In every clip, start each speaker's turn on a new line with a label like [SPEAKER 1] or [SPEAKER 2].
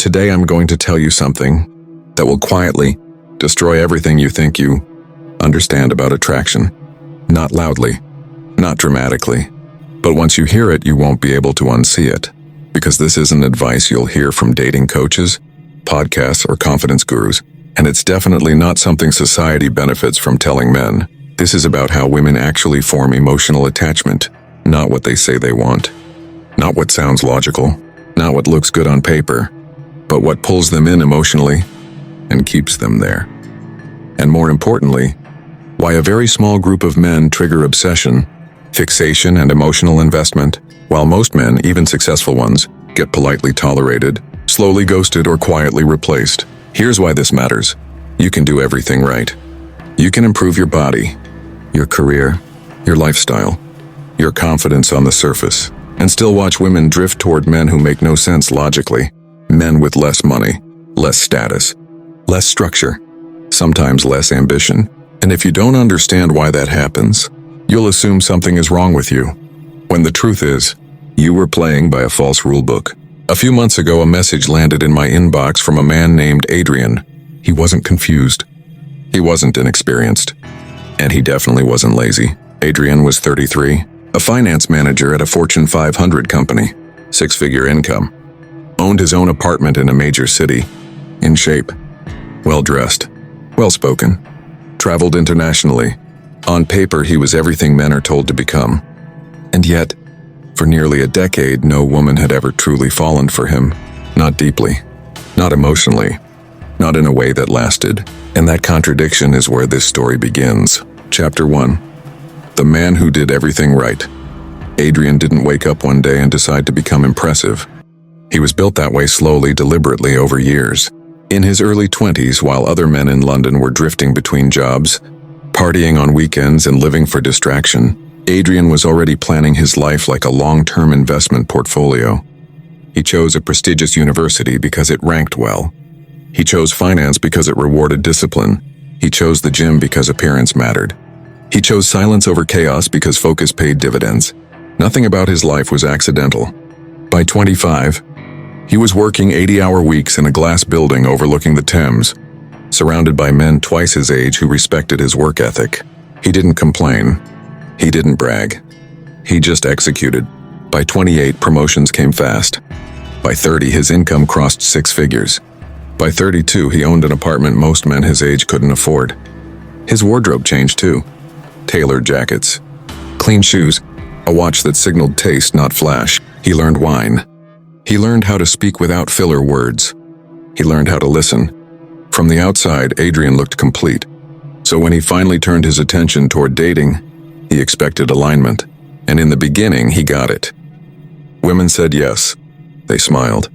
[SPEAKER 1] Today I'm going to tell you something that will quietly destroy everything you think you understand about attraction. Not loudly, not dramatically, but once you hear it, you won't be able to unsee it. Because this isn't advice you'll hear from dating coaches, podcasts, or confidence gurus. And it's definitely not something society benefits from telling men. This is about how women actually form emotional attachment, not what they say they want. Not what sounds logical, not what looks good on paper, but what pulls them in emotionally and keeps them there. And more importantly, why a very small group of men trigger obsession, fixation, and emotional investment, while most men, even successful ones, get politely tolerated, slowly ghosted, or quietly replaced. Here's why this matters. You can do everything right. You can improve your body, your career, your lifestyle, your confidence on the surface, and still watch women drift toward men who make no sense logically. Men with less money, less status, less structure, sometimes less ambition. And if you don't understand why that happens, you'll assume something is wrong with you, when the truth is, you were playing by a false rulebook. A few months ago, a message landed in my inbox from a man named Adrian. He wasn't confused. He wasn't inexperienced. And he definitely wasn't lazy. Adrian was 33, a finance manager at a Fortune 500 company, six-figure income, owned his own apartment in a major city, in shape, well-dressed, well-spoken, traveled internationally. On paper, he was everything men are told to become. And yet, for nearly a decade, no woman had ever truly fallen for him. Not deeply, not emotionally, not in a way that lasted. And that contradiction is where this story begins. Chapter 1. The man who did everything right. Adrian didn't wake up one day and decide to become impressive. He was built that way slowly, deliberately over years. In his early 20s, while other men in London were drifting between jobs, partying on weekends and living for distraction, Adrian was already planning his life like a long-term investment portfolio. He chose a prestigious university because it ranked well. He chose finance because it rewarded discipline. He chose the gym because appearance mattered. He chose silence over chaos because focus paid dividends. Nothing about his life was accidental. By 25, he was working 80-hour weeks in a glass building overlooking the Thames, surrounded by men twice his age who respected his work ethic. He didn't complain. He didn't brag. He just executed. By 28, promotions came fast. By 30, his income crossed six figures. By 32, he owned an apartment most men his age couldn't afford. His wardrobe changed too. Tailored jackets, clean shoes, a watch that signaled taste, not flash. He learned wine. He learned how to speak without filler words. He learned how to listen. From the outside, Adrian looked complete. So when he finally turned his attention toward dating, he expected alignment. And in the beginning, he got it. Women said yes. They smiled.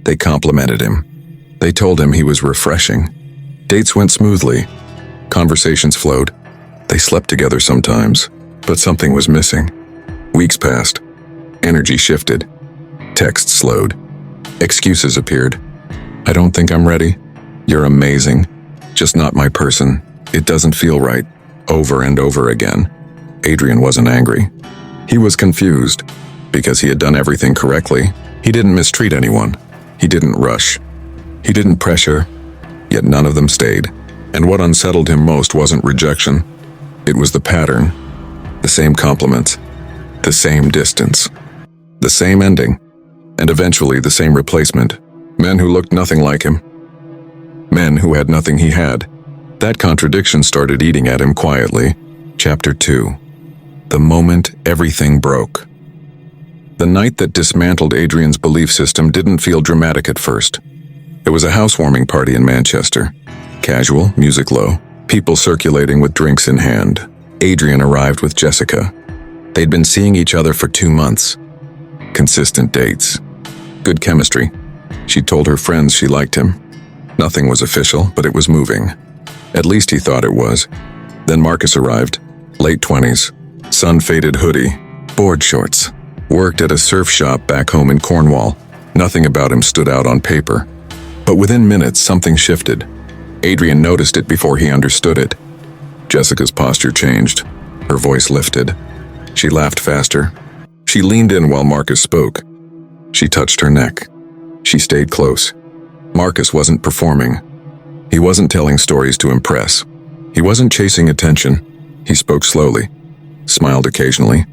[SPEAKER 1] They complimented him. They told him he was refreshing. Dates went smoothly. Conversations flowed. They slept together sometimes, but something was missing. Weeks passed. Energy shifted. Texts slowed. Excuses appeared. I don't think I'm ready. You're amazing. Just not my person. It doesn't feel right. Over and over again. Adrian wasn't angry. He was confused. Because he had done everything correctly. He didn't mistreat anyone. He didn't rush. He didn't pressure. Yet none of them stayed. And what unsettled him most wasn't rejection. It was the pattern. The same compliments. The same distance. The same ending. And eventually the same replacement. Men who looked nothing like him. Men who had nothing he had. That contradiction started eating at him quietly. Chapter 2. The moment everything broke. The night that dismantled Adrian's belief system didn't feel dramatic at first. It was a housewarming party in Manchester. Casual, music low, people circulating with drinks in hand. Adrian arrived with Jessica. They'd been seeing each other for 2 months. Consistent dates. Good chemistry. She told her friends she liked him. Nothing was official, but it was moving. At least he thought it was. Then Marcus arrived. Late 20s. Sun-faded hoodie. Board shorts. Worked at a surf shop back home in Cornwall. Nothing about him stood out on paper. But within minutes, something shifted. Adrian noticed it before he understood it. Jessica's posture changed. Her voice lifted. She laughed faster. She leaned in while Marcus spoke. She touched her neck. She stayed close. Marcus wasn't performing. He wasn't telling stories to impress. He wasn't chasing attention. He spoke slowly, smiled occasionally,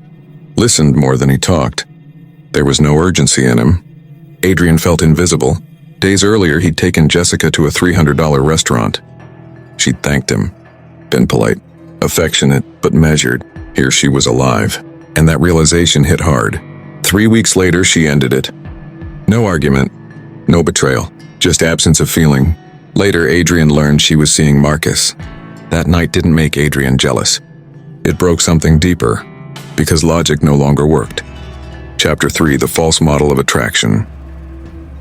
[SPEAKER 1] listened more than he talked. There was no urgency in him. Adrian felt invisible. Days earlier, he'd taken Jessica to a $300 restaurant. She'd thanked him, been polite, affectionate, but measured. Here she was alive, and that realization hit hard. 3 weeks later, she ended it. No argument, no betrayal, just absence of feeling. Later, Adrian learned she was seeing Marcus. That night didn't make Adrian jealous. It broke something deeper, because logic no longer worked. Chapter 3: The False Model of Attraction.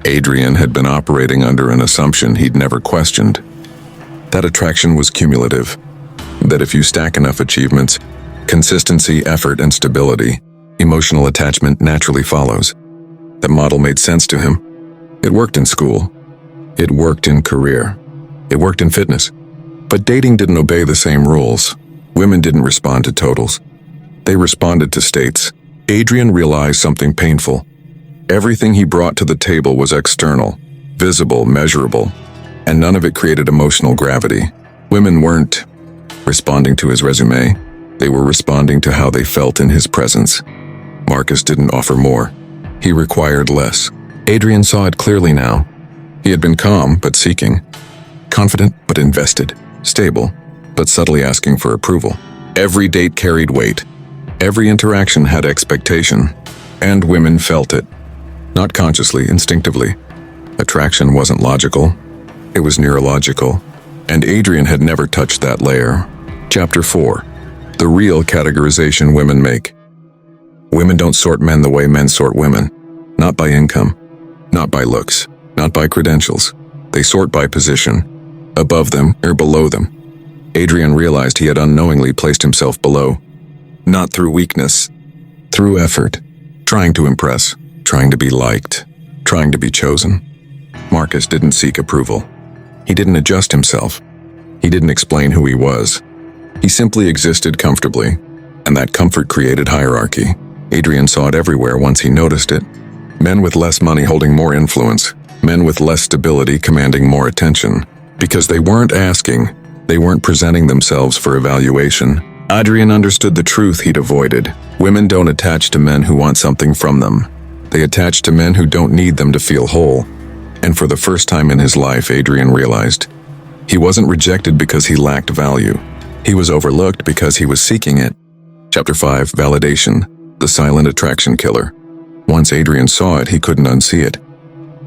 [SPEAKER 1] Adrian had been operating under an assumption he'd never questioned. That attraction was cumulative. That if you stack enough achievements, consistency, effort, and stability, emotional attachment naturally follows. That model made sense to him. It worked in school. It worked in career. It worked in fitness. But dating didn't obey the same rules. Women didn't respond to totals. They responded to states. Adrian realized something painful. Everything he brought to the table was external, visible, measurable, and none of it created emotional gravity. Women weren't responding to his resume. They were responding to how they felt in his presence. Marcus didn't offer more. He required less. Adrian saw it clearly now. He had been calm but seeking, confident but invested, stable but subtly asking for approval. Every date carried weight. Every interaction had expectation, and women felt it. Not consciously, instinctively. Attraction wasn't logical. It was neurological, and Adrian had never touched that layer. Chapter 4: The Real Categorization Women Make. Women don't sort men the way men sort women. Not by income, not by looks, not by credentials. They sort by position, above them or below them. Adrian realized he had unknowingly placed himself below. Not through weakness, through effort. Trying to impress, trying to be liked, trying to be chosen. Marcus didn't seek approval. He didn't adjust himself. He didn't explain who he was. He simply existed comfortably, and that comfort created hierarchy. Adrian saw it everywhere once he noticed it. Men with less money holding more influence, men with less stability commanding more attention. Because they weren't asking, they weren't presenting themselves for evaluation. Adrian understood the truth he'd avoided. Women don't attach to men who want something from them. They attach to men who don't need them to feel whole. And for the first time in his life, Adrian realized he wasn't rejected because he lacked value. He was overlooked because he was seeking it. Chapter 5: Validation, the Silent Attraction Killer. Once Adrian saw it, he couldn't unsee it.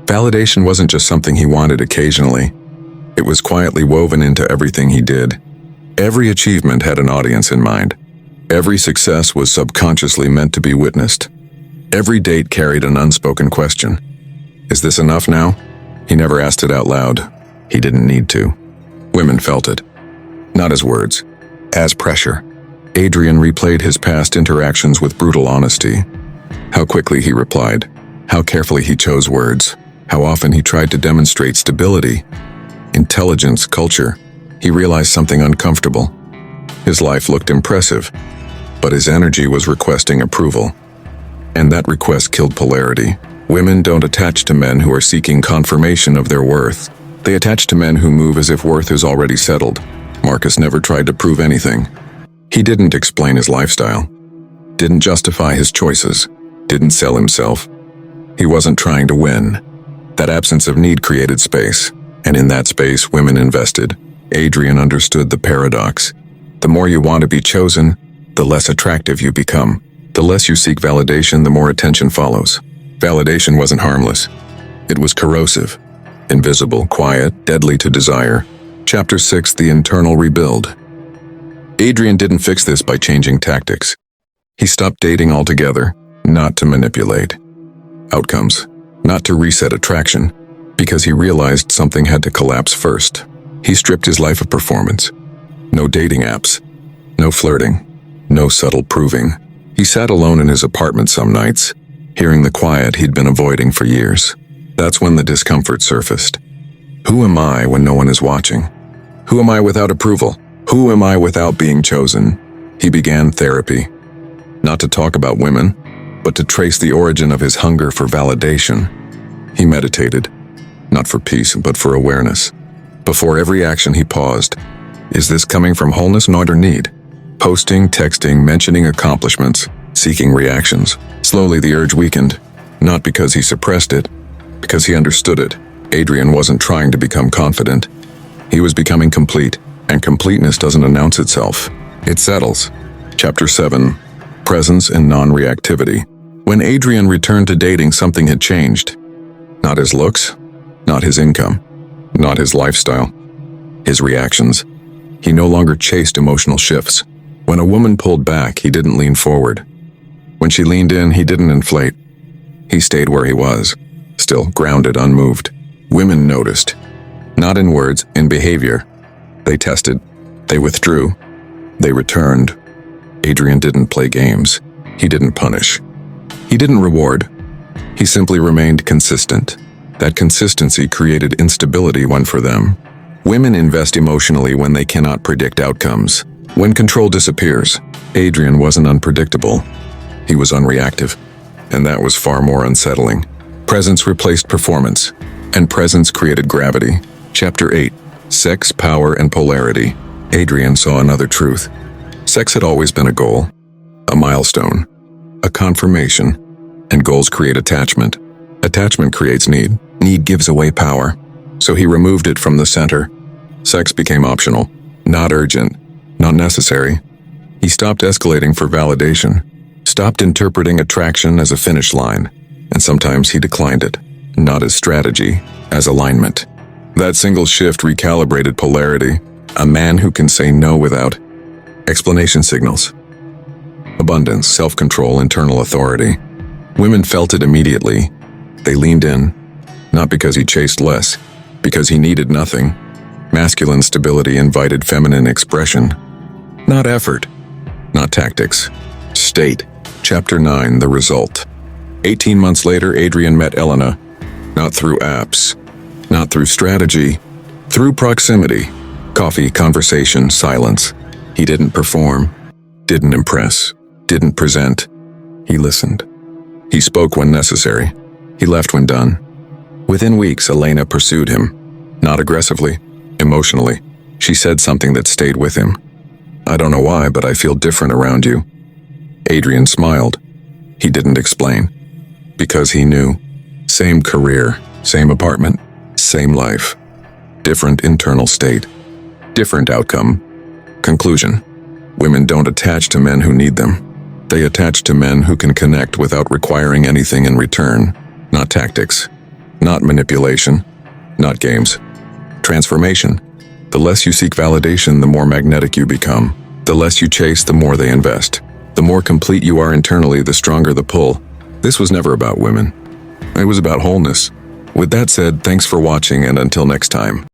[SPEAKER 1] Validation wasn't just something he wanted occasionally. It was quietly woven into everything he did. Every achievement had an audience in mind. Every success was subconsciously meant to be witnessed. Every date carried an unspoken question. Is this enough now? He never asked it out loud. He didn't need to. Women felt it. Not as words, as pressure. Adrian replayed his past interactions with brutal honesty. How quickly he replied, how carefully he chose words, how often he tried to demonstrate stability, intelligence, culture. He realized something uncomfortable. His life looked impressive, but his energy was requesting approval. And that request killed polarity. Women don't attach to men who are seeking confirmation of their worth. They attach to men who move as if worth is already settled. Marcus never tried to prove anything. He didn't explain his lifestyle, didn't justify his choices, didn't sell himself. He wasn't trying to win. That absence of need created space, and in that space, women invested. Adrian understood the paradox. The more you want to be chosen, the less attractive you become. The less you seek validation, the more attention follows. Validation wasn't harmless. It was corrosive, invisible, quiet, deadly to desire. Chapter 6: The Internal Rebuild. Adrian didn't fix this by changing tactics. He stopped dating altogether, not to manipulate outcomes, not to reset attraction, because he realized something had to collapse first. He stripped his life of performance. No dating apps, no flirting, no subtle proving. He sat alone in his apartment some nights, hearing the quiet he'd been avoiding for years. That's when the discomfort surfaced. Who am I when no one is watching? Who am I without approval? Who am I without being chosen? He began therapy. Not to talk about women, but to trace the origin of his hunger for validation. He meditated. not for peace, but for awareness. Before every action he paused. Is this coming from wholeness, not or need? Posting, texting, mentioning accomplishments, seeking reactions. Slowly the urge weakened, not because he suppressed it, because he understood it. Adrian wasn't trying to become confident. He was becoming complete, and completeness doesn't announce itself. It settles. Chapter 7. Presence and non-reactivity. When Adrian returned to dating, something had changed. Not his looks, not his income, not his lifestyle. His reactions. He no longer chased emotional shifts. When a woman pulled back, he didn't lean forward. When she leaned in, he didn't inflate. He stayed where he was, still grounded, unmoved. Women noticed. Not in words, in behavior. They tested. They withdrew. They returned. Adrian didn't play games. He didn't punish. He didn't reward. He simply remained consistent. That consistency created instability when for them. Women invest emotionally when they cannot predict outcomes. When control disappears, Adrian wasn't unpredictable. He was unreactive, and that was far more unsettling. Presence replaced performance, and presence created gravity. Chapter 8. Sex, Power, and Polarity. Adrian saw another truth. Sex had always been a goal, a milestone, a confirmation, and goals create attachment. Attachment creates need. Need gives away power. So he removed it from the center. Sex became optional, not urgent, not necessary. He stopped escalating for validation, stopped interpreting attraction as a finish line, and sometimes he declined it, not as strategy, as alignment. That single shift recalibrated polarity. A man who can say no without explanation signals. Abundance, self-control, internal authority. Women felt it immediately. They leaned in, not because he chased less, because he needed nothing. Masculine stability invited feminine expression. Not effort, not tactics. State. Chapter 9. The Result. 18 months later, Adrian met Elena. Not through apps, not through strategy, through proximity. Coffee, conversation, silence. He didn't perform, didn't impress, didn't present. He listened. He spoke when necessary. He left when done. Within weeks, Elena pursued him. Not aggressively, emotionally. She said something that stayed with him. I don't know why, but I feel different around you. Adrian smiled. He didn't explain. Because he knew. Same career, same apartment, same life. Different internal state. Different outcome. Conclusion. Women don't attach to men who need them. They attach to men who can connect without requiring anything in return. Not tactics. Not manipulation. Not games. Transformation. The less you seek validation, the more magnetic you become. The less you chase, the more they invest. The more complete you are internally, the stronger the pull. This was never about women. It was about wholeness. With that said, thanks for watching, and until next time.